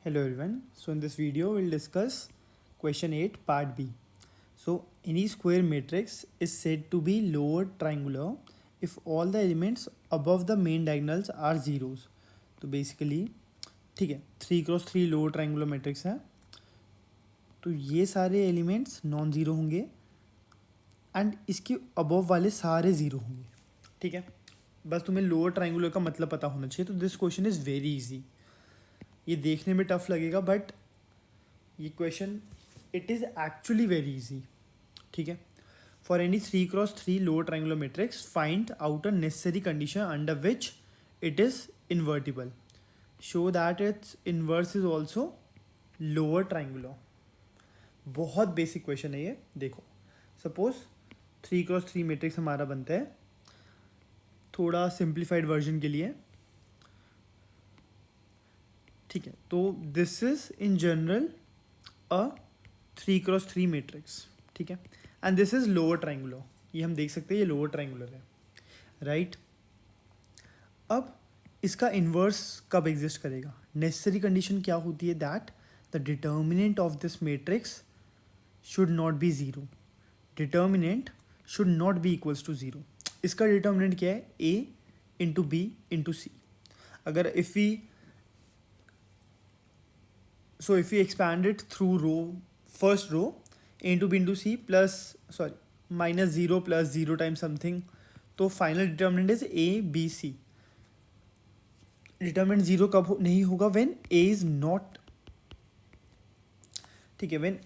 Hello everyone. So in this video we'll discuss question 8 part B. So any square matrix is said to be lower triangular if all the elements above the main diagonals are zeros. तो basically ठीक है 3x3 lower triangular matrix है तो ये सारे elements non zero होंगे and इसके above वाले सारे ज़ीरो होंगे. ठीक है, बस तुम्हें लोअर ट्राइंगुलर का मतलब पता होना चाहिए. तो this question is very easy. ये देखने में टफ लगेगा बट ये question it is actually very easy. ठीक है, for any 3x3 lower triangular matrix find out a necessary condition under which it is invertible. Show that it's inverse is also lower triangular. बहुत basic question है ये. देखो suppose 3x3 matrix हमारा बनता है. थोड़ा सिंप्लीफाइड वर्जन के लिए ठीक है, तो this is in general a 3x3 matrix. ठीक है, and this is lower triangular. ये हम देख सकते हैं ये लोअर ट्राइंगुलर है, राइट. अब इसका इन्वर्स कब एग्जिस्ट करेगा? नेसेसरी कंडीशन क्या होती है? That the determinant of this matrix should not be zero. Determinant should not be equals to zero. इसका डिटर्मिनेंट क्या है? A into B into C. अगर if we so if we expand it through first row a into b into c plus minus 0 plus 0 times something, तो final determinant is a b c. Determinant zero कब नहीं होगा? When a is not. ठीक है, when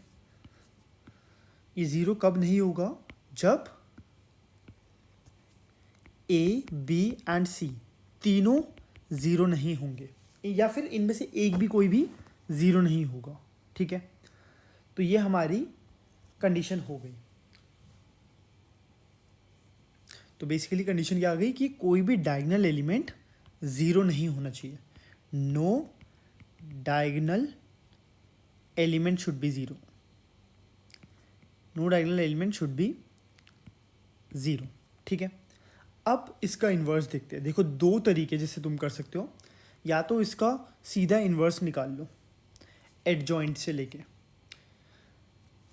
ये zero कब नहीं होगा? जब a b एंड c तीनों जीरो नहीं होंगे, या फिर इनमें से एक भी कोई भी ज़ीरो नहीं होगा. ठीक है, तो ये हमारी कंडीशन हो गई. तो बेसिकली कंडीशन क्या आ गई कि कोई भी डायगोनल एलिमेंट ज़ीरो नहीं होना चाहिए. No diagonal element should be zero. No diagonal element should be zero. ठीक है, अब इसका इन्वर्स देखते हैं. देखो दो तरीके जिससे तुम कर सकते हो. या तो इसका सीधा इन्वर्स निकाल लो एडजॉइंट से लेके.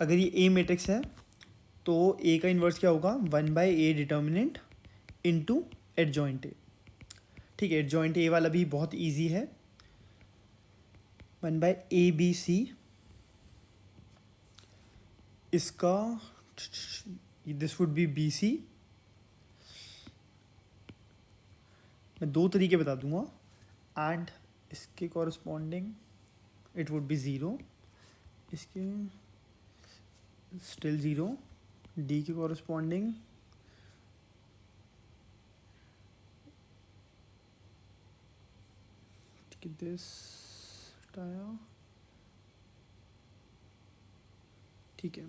अगर ये ए मैट्रिक्स है तो ए का इन्वर्स क्या होगा? 1/a determinant into adjoint A. ठीक है, एडजॉइंट ए वाला भी बहुत इजी है. 1/abc. इसका दिस वुड बी bc. मैं दो तरीके बता दूंगा एंड इसके corresponding it would be zero. इसके स्टिल ज़ीरो. डी के कॉरस्पॉन्डिंग दिस टाया. ठीक है,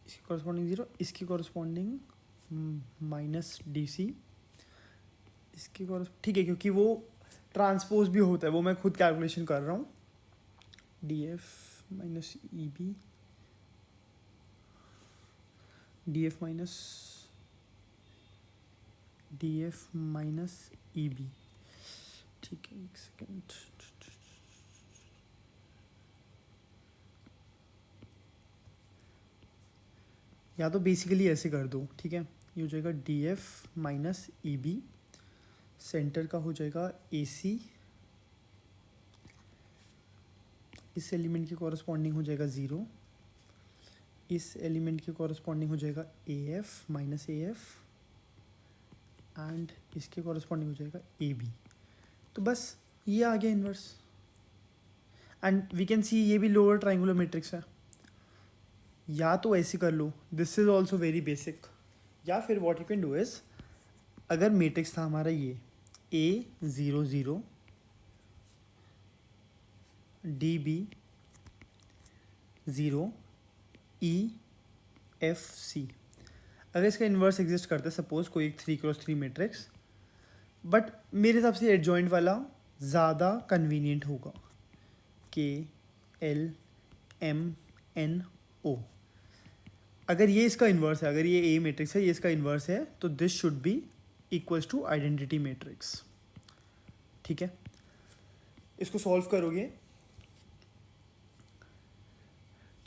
इसकी कॉरस्पॉन्डिंग ज़ीरो. इसकी कॉरस्पॉन्डिंग माइनस डी सी. इसकी ठीक है, क्योंकि वो ट्रांसपोज भी होता है, वो मैं खुद कैलकुलेशन कर रहा हूँ. D F minus E B. D F minus E B. ठीक है, एक सेकेंड. या तो बेसिकली ऐसे कर दो. ठीक है, ये हो जाएगा D F minus E B. Centre का हो जाएगा ए सी. इस एलिमेंट के कॉरस्पॉन्डिंग हो जाएगा ज़ीरो. इस एलिमेंट के कॉरस्पॉन्डिंग हो जाएगा A F minus A F. And इसके कॉरस्पॉन्डिंग हो जाएगा ए बी. तो बस ये आ गया inverse. And we can see ये भी लोअर ट्राइंगुलर मैट्रिक्स है. या तो ऐसे कर लो, this is also very basic. या फिर what you can do is, अगर मैट्रिक्स था हमारा ये a 0 0 d b 0 e f c. अगर इसका इन्वर्स एग्जिस्ट करता है, सपोज कोई एक 3x3 मैट्रिक्स, बट मेरे हिसाब से एडजॉइंट वाला ज़्यादा कन्वीनियंट होगा. के एल एम एन ओ. अगर ये इसका इन्वर्स है, अगर ये ए मैट्रिक्स है, ये इसका इन्वर्स है, तो this should be equals to identity matrix. ठीक है, इसको सॉल्व करोगे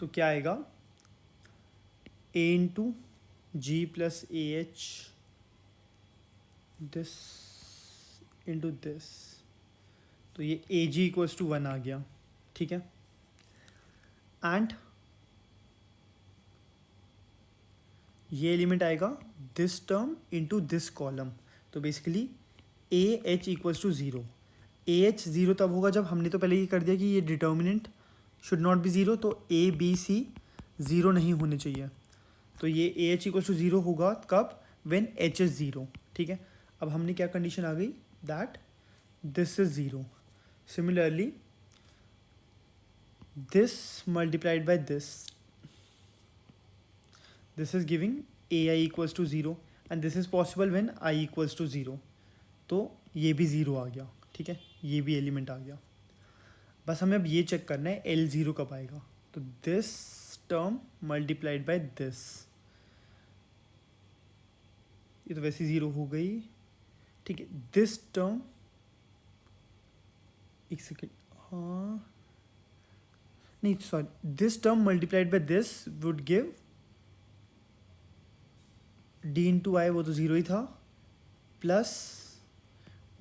तो क्या आएगा, a into G plus A H this into this, तो ये ए जी इक्वल्स टू 1 आ गया, ठीक है। एंड ये एलिमेंट आएगा this term into this column, तो basically a h equals to 0। A h 0 तब होगा जब हमने तो पहले ये कर दिया कि ये डिटर्मिनेंट शुड नॉट बी 0, तो ए बी सी 0 नहीं होने चाहिए, तो ये ए एच इक्वल्स टू 0 होगा कब, व्हेन एच इज़ 0, ठीक है। अब हमने क्या कंडीशन आ गई, that this is 0। Similarly this multiplied by this is giving A I equals to 0 and this is possible when I equals to 0, तो ये भी 0 आ गया, ठीक है, ये भी एलिमेंट आ गया। बस हमें अब ये चेक करना है एल 0 कब आएगा, तो this term multiplied by this, ये तो वैसे 0 हो गई, ठीक है। दिस टर्म, एक सेकेंड, हाँ नहीं sorry, this term multiplied by this would give d into i, वो तो 0 ही था, plus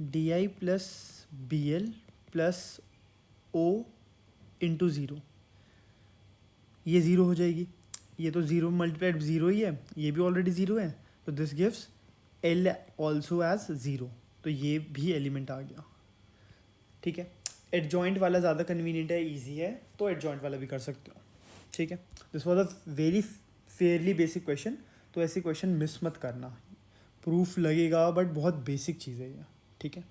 d i plus b l plus o into 0, ये 0 हो जाएगी, ये तो 0 मल्टीप्लाइड 0 ही है, ये भी ऑलरेडी 0 है, तो this gives L also as 0, तो ये भी एलिमेंट आ गया, ठीक है। एडजॉइंट वाला ज़्यादा कन्वीनियंट है, ईजी है, तो एडजॉइंट वाला भी कर सकते हो, ठीक है। This was a very Fairlie basic question, तो ऐसे क्वेश्चन मिस मत करना, प्रूफ लगेगा बट बहुत बेसिक चीज़ है ये, ठीक है।